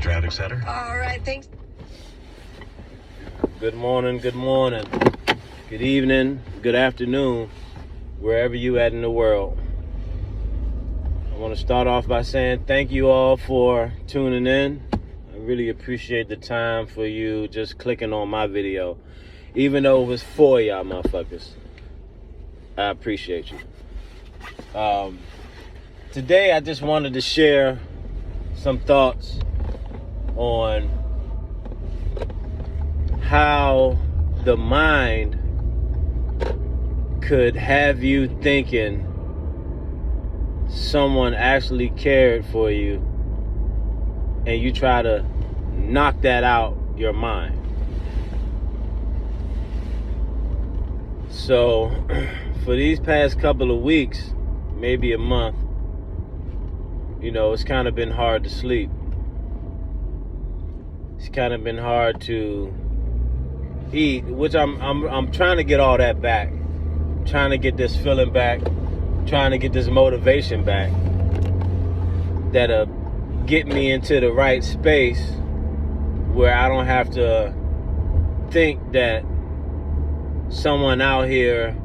traffic center. All right, thanks. Good morning, good evening, good afternoon, wherever you at in the world. I want to start off by saying thank you all for tuning in. I really appreciate the time for you just clicking on my video, even though it was for y'all motherfuckers. I appreciate you. Today I just wanted to share some thoughts on how the mind could have you thinking someone actually cared for you and you try to knock that out your mind. So for these past couple of weeks, maybe a month, you know, it's kind of been hard to sleep. It's kind of been hard to eat, which I'm trying to get all that back. Trying to get this feeling back, trying to get this motivation back that'll get me into the right space where I don't have to think that someone out here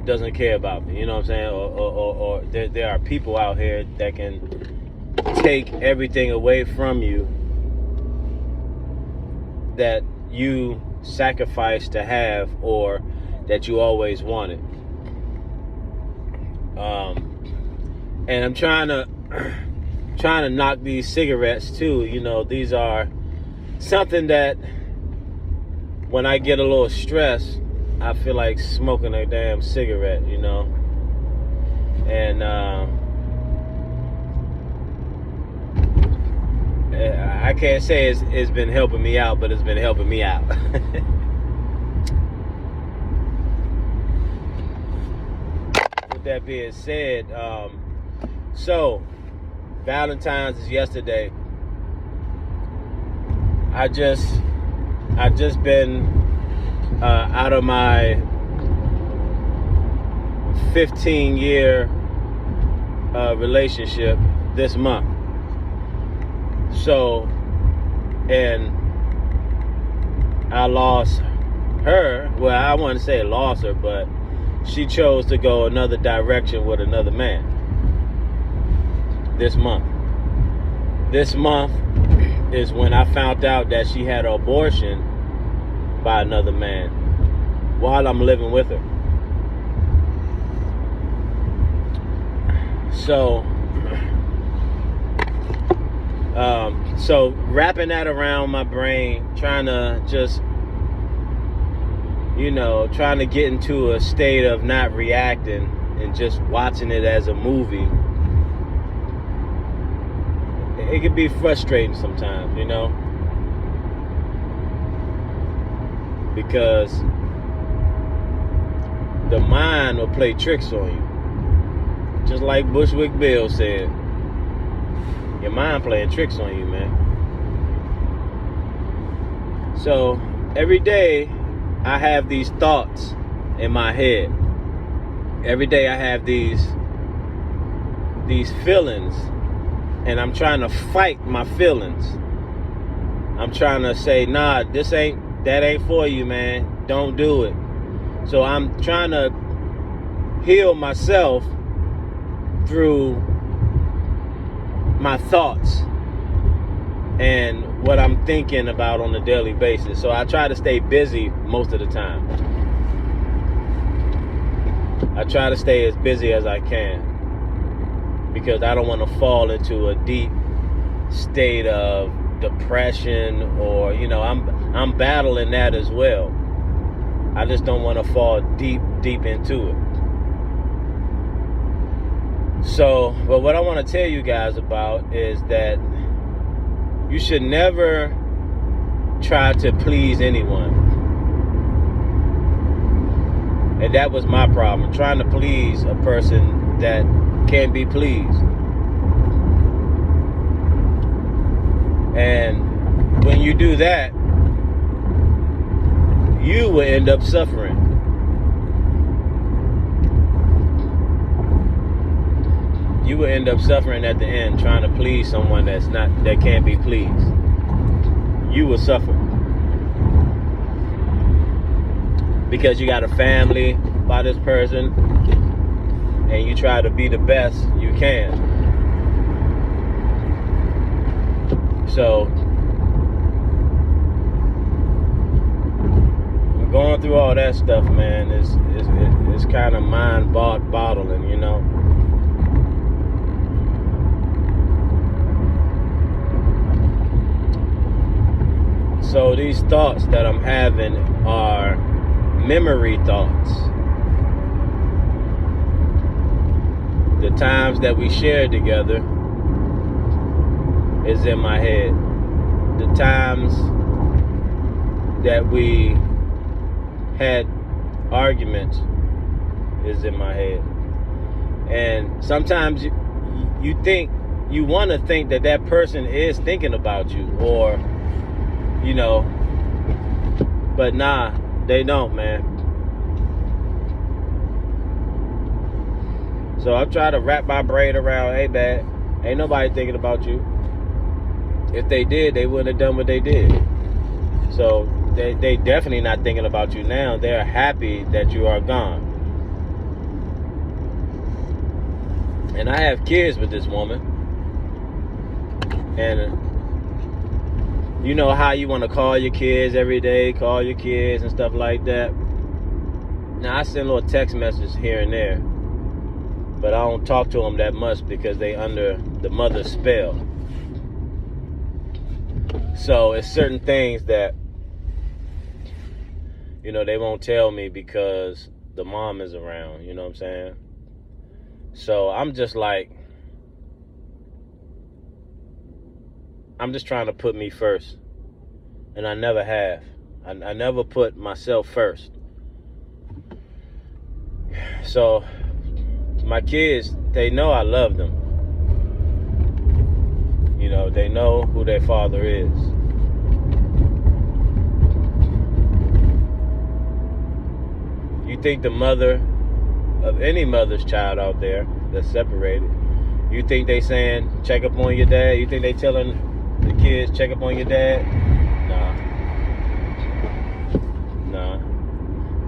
doesn't care about me, you know what I'm saying? Or there are people out here that can take everything away from you that you sacrificed to have or that you always wanted. And I'm trying to knock these cigarettes too. You know, these are something that when I get a little stressed, I feel like smoking a damn cigarette, you know. And I can't say it's been helping me out, but it's been helping me out. With that being said, so Valentine's is yesterday. I just been out of my 15-year relationship this month. So, and I lost her. Well, I wouldn't say lost her, but she chose to go another direction with another man this month. This month is when I found out that she had an abortion by another man while I'm living with her. So wrapping that around my brain, trying to just, you know, trying to get into a state of not reacting and just watching it as a movie. It can be frustrating sometimes, you know, because the mind will play tricks on you. Just like Bushwick Bill said, your mind playing tricks on you, man. So every day I have these thoughts in my head. Every day I have these feelings, and I'm trying to fight my feelings. I'm trying to say, nah, that ain't for you, man. Don't do it. So I'm trying to heal myself through my thoughts and what I'm thinking about on a daily basis. So I try to stay busy most of the time. I try to stay as busy as I can because I don't want to fall into a deep state of depression, or, you know, I'm battling that as well. I just don't want to fall deep into it. So, but what I want to tell you guys about is that you should never try to please anyone. And that was my problem, trying to please a person that can't be pleased. And when you do that, you will end up suffering. you will end up suffering at the end trying to please someone that can't be pleased. You will suffer because you got a family by this person and you try to be the best you can. So going through all that stuff, man, it's kind of mind-boggling, you know. So these thoughts that I'm having are memory thoughts. The times that we shared together is in my head. The times that we had arguments is in my head. And sometimes you think, you want to think that that person is thinking about you, or, you know, but nah, they don't, man. So I try to wrap my brain around, hey, man, ain't nobody thinking about you. If they did, they wouldn't have done what they did. So they definitely not thinking about you now. They're happy that you are gone. And I have kids with this woman. And you know how you want to call your kids every day, call your kids and stuff like that. Now I send little text messages here and there, but I don't talk to them that much because they under the mother's spell. So it's certain things that, you know, they won't tell me because the mom is around, you know what I'm saying? So I'm just like, I'm just trying to put me first. And I never have. I never put myself first. So my kids, they know I love them. You know, they know who their father is. You think the mother of any mother's child out there that's separated, you think they saying, check up on your dad? You think they telling the kids, check up on your dad? Nah.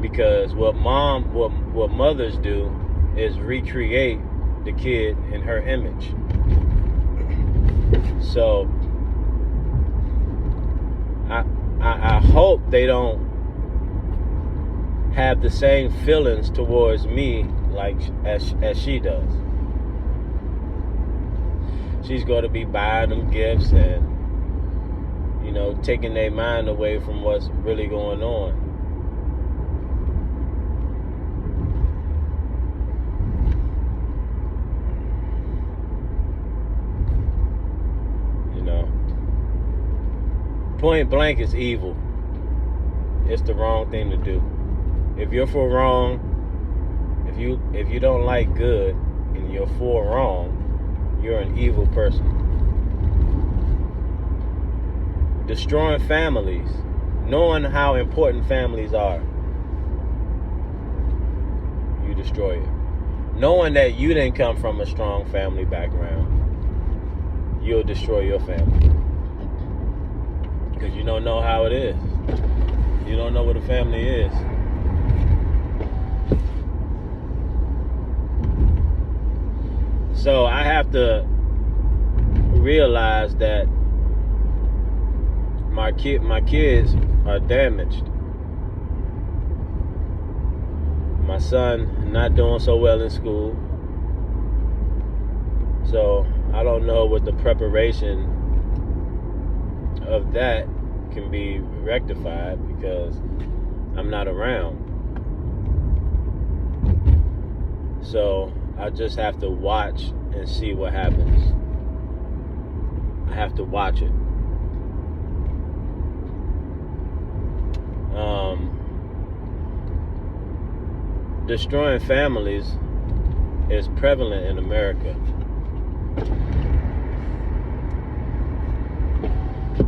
Because what mothers do is recreate the kid in her image. So I hope they don't have the same feelings towards me like as she does. She's going to be buying them gifts and, you know, taking their mind away from what's really going on. You know, point blank is evil. It's the wrong thing to do. If you're for wrong, if you don't like good and you're for wrong, you're an evil person. Destroying families, knowing how important families are, you destroy it. Knowing that you didn't come from a strong family background, you'll destroy your family. Because you don't know how it is. You don't know what a family is. So I have to realize that my kids are damaged. My son not doing so well in school. So I don't know what the preparation of that can be rectified because I'm not around. So I just have to watch and see what happens. I have to watch it. Destroying families is prevalent in America.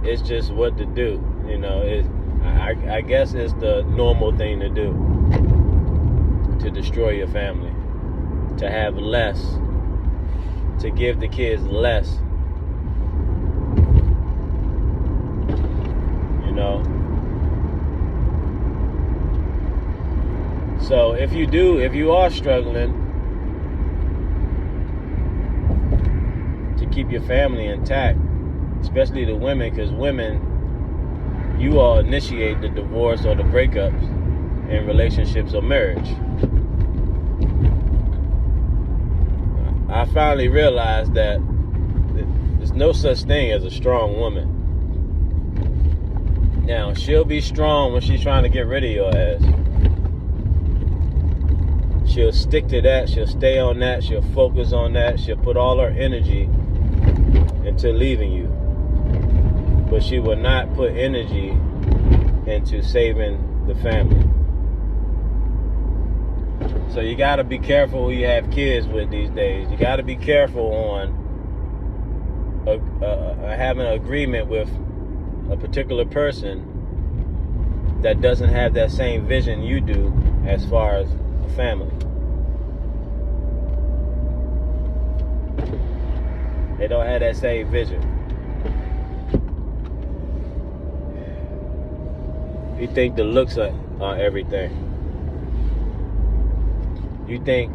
It's just what to do, you know. I guess it's the normal thing to do, to destroy your family, to have less to give the kids less. You know? So if you are struggling to keep your family intact, especially the women, because women, you all initiate the divorce or the breakups in relationships or marriage. I finally realized that there's no such thing as a strong woman. Now, she'll be strong when she's trying to get rid of your ass. She'll stick to that. She'll stay on that. She'll focus on that. She'll put all her energy into leaving you. But she will not put energy into saving the family. So you got to be careful who you have kids with these days. You got to be careful on having an agreement with a particular person that doesn't have that same vision you do as far as a family. They don't have that same vision. You think the looks are everything. You think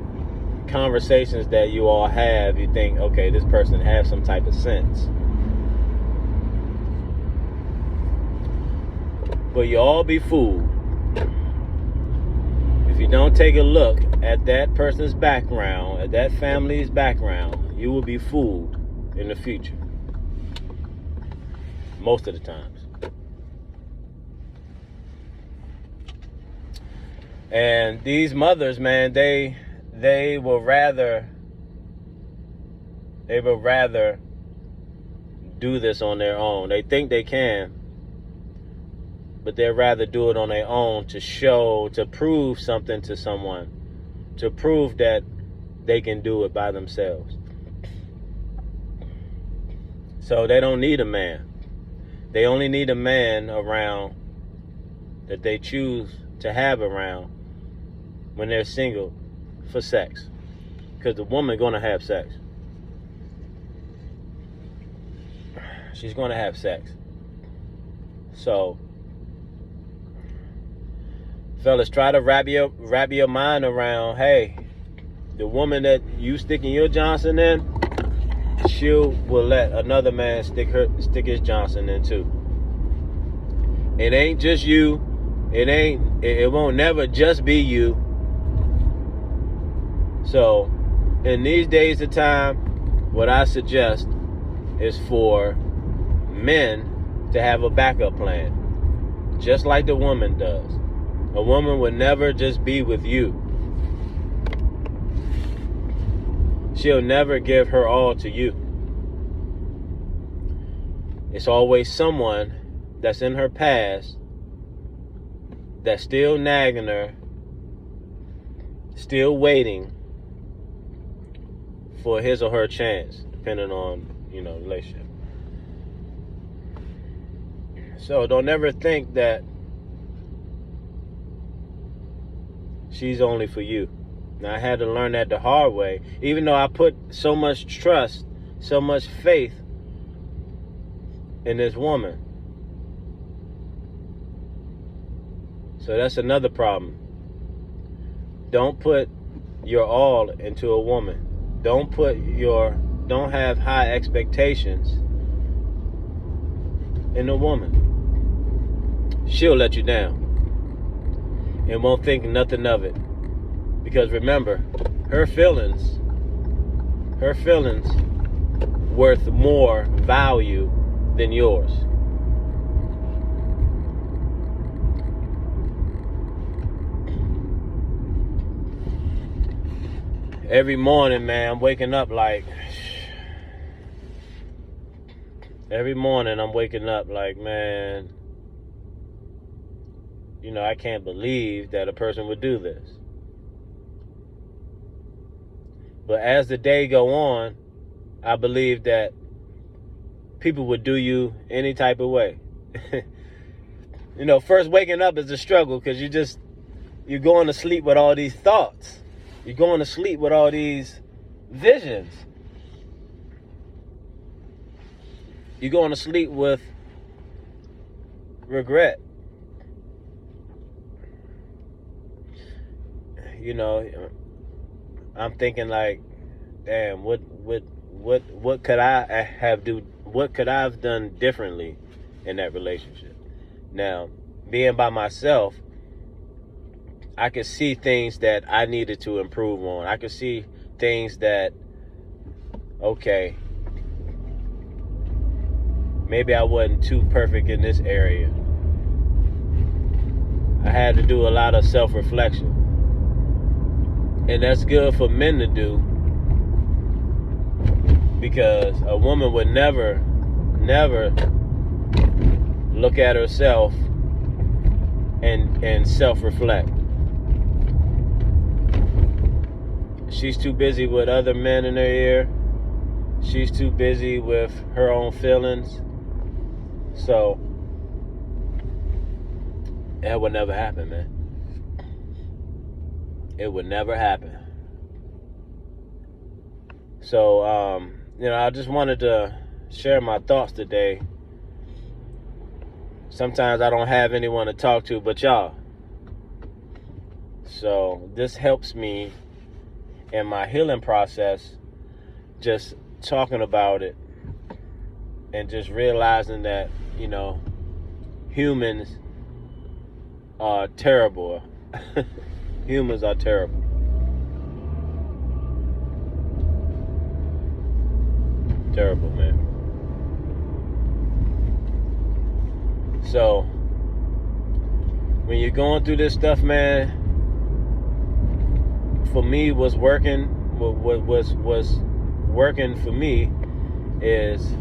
conversations that you all have, you think, okay, this person has some type of sense. But you all be fooled. If you don't take a look at that person's background, at that family's background, you will be fooled in the future. Most of the times. And these mothers, man, they will rather do this on their own. They think they can, but they'd rather do it on their own to prove something to someone, to prove that they can do it by themselves. So they don't need a man. They only need a man around that they choose to have around when they're single for sex. Because the woman gonna have sex. She's gonna have sex. So, fellas, try to wrap your mind around, hey, the woman that you sticking your Johnson in, she will let another man stick his Johnson in too. It ain't just you. It won't never just be you. So, in these days of time, what I suggest is for men to have a backup plan, just like the woman does. A woman would never just be with you. She'll never give her all to you. It's always someone that's in her past that's still nagging her, still waiting for his or her chance, depending on, the relationship. So don't ever think that she's only for you. Now, I had to learn that the hard way, even though I put so much trust, so much faith in this woman. So that's another problem. Don't put your all into a woman. Don't have high expectations in a woman. She'll let you down and won't think nothing of it. Because remember, her feelings worth more value than yours. Every morning, man, I'm waking up like, man, I can't believe that a person would do this. But as the day go on, I believe that people would do you any type of way. First waking up is a struggle because you're going to sleep with all these thoughts. You're going to sleep with all these visions. you're going to sleep with regret. You know, I'm thinking like, damn, what could I have done differently in that relationship? Now, being by myself, I could see things that I needed to improve on. I could see things that, okay, maybe I wasn't too perfect in this area. I had to do a lot of self-reflection. And that's good for men to do, because a woman would never look at herself and self-reflect. She's too busy with other men in her ear. She's too busy with her own feelings. So that would never happen, man. It would never happen. So, I just wanted to share my thoughts today. Sometimes I don't have anyone to talk to but y'all. So this helps me in my healing process, just talking about it and just realizing that, humans are terrible. Humans are terrible. Terrible, man. So when you're going through this stuff, man, for me, what's working for me is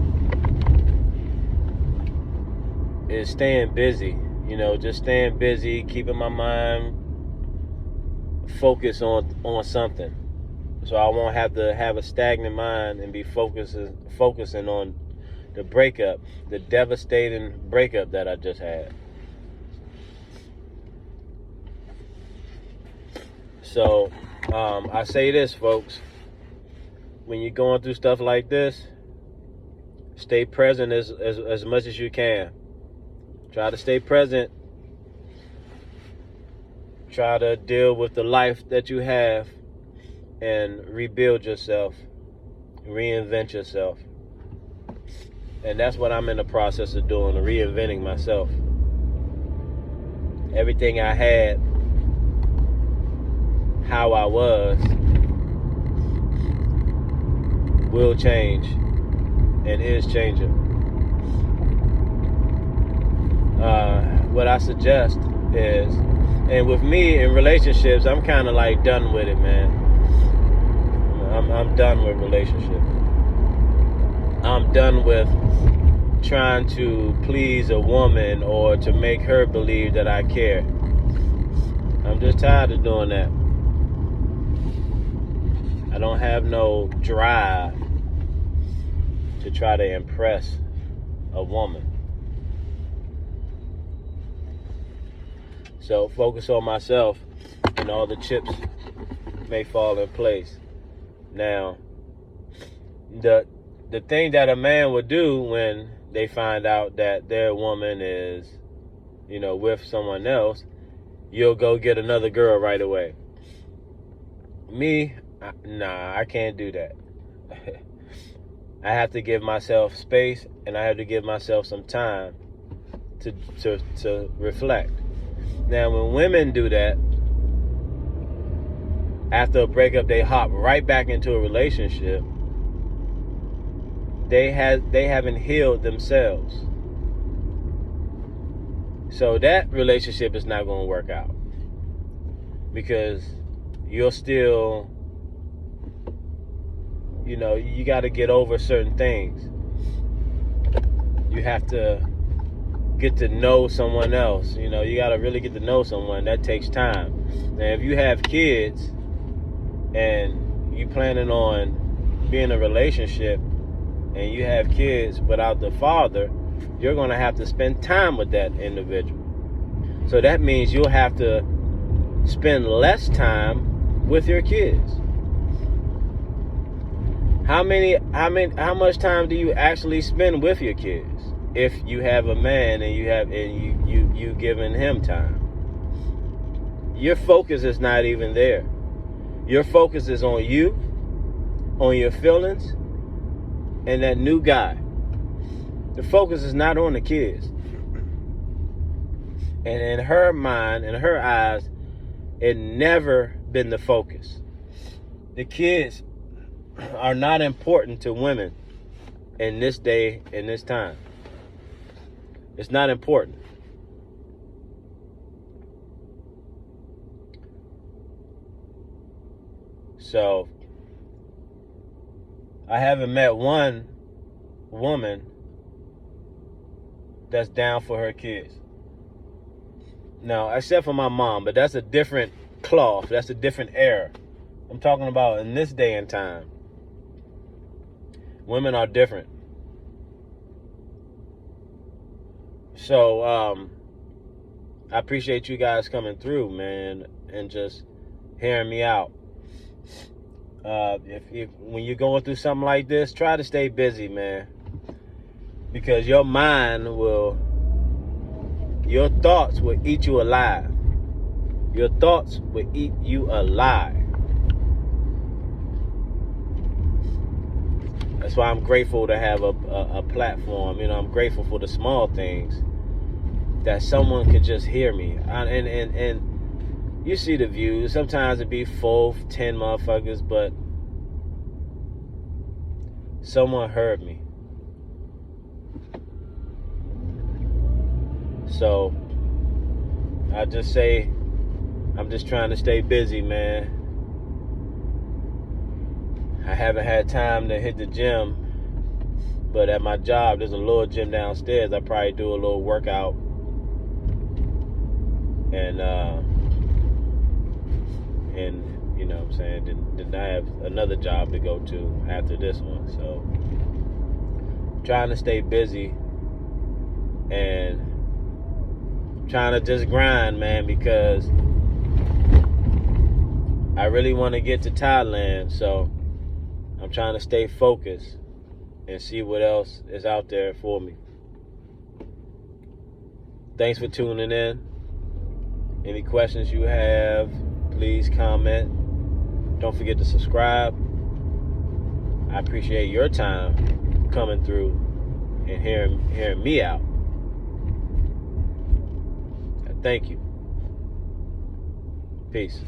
staying busy. Just staying busy, keeping my mind focused on something, so I won't have to have a stagnant mind and be focusing on the breakup, the devastating breakup that I just had. So I say this, folks, when you're going through stuff like this, stay present as much as you can. Try to stay present. Try to deal with the life that you have and rebuild yourself, reinvent yourself. And that's what I'm in the process of doing, reinventing myself. Everything I had, how I was, will change and is changing. What I suggest is, and with me in relationships, I'm kind of like done with it, man. I'm done with relationships. I'm done with trying to please a woman or to make her believe that I care. I'm just tired of doing that. I don't have no drive to try to impress a woman. So focus on myself and all the chips may fall in place. Now, the thing that a man would do when they find out that their woman is, with someone else, you'll go get another girl right away. Me, nah, I can't do that. I have to give myself space, and I have to give myself some time to reflect. Now, when women do that, after a breakup, they hop right back into a relationship. They haven't healed themselves. So that relationship is not going to work out, because you're still, you got to get over certain things. You have to get to know someone else. You got to really get to know someone. That takes time. Now, if you have kids and you planning on being in a relationship and you have kids without the father, you're going to have to spend time with that individual. So that means you'll have to spend less time with your kids. How much time do you actually spend with your kids? If you have a man and you giving him time, your focus is not even there. Your focus is on you, on your feelings, and that new guy. The focus is not on the kids. And in her mind, in her eyes, it never been the focus. The kids are not important to women in this day, in this time. It's not important. So, I haven't met one woman that's down for her kids. No, except for my mom, but that's a different cloth. That's a different era. I'm talking about in this day and time. Women are different. So, I appreciate you guys coming through, man, and just hearing me out. When you're going through something like this, try to stay busy, man, because your thoughts will eat you alive. Your thoughts will eat you alive. That's why I'm grateful to have a platform. You know, I'm grateful for the small things, that someone could just hear me. And you see the views. Sometimes it be 4, 10 motherfuckers, but someone heard me. So I just say, I'm just trying to stay busy, man. I haven't had time to hit the gym, but at my job, there's a little gym downstairs. I probably do a little workout. And you know what I'm saying, then I have another job to go to after this one. So trying to stay busy and trying to just grind, man, because I really want to get to Thailand. So I'm trying to stay focused and see what else is out there for me. Thanks for tuning in. Any questions you have, please comment. Don't forget to subscribe. I appreciate your time coming through and hearing me out. Thank you. Peace.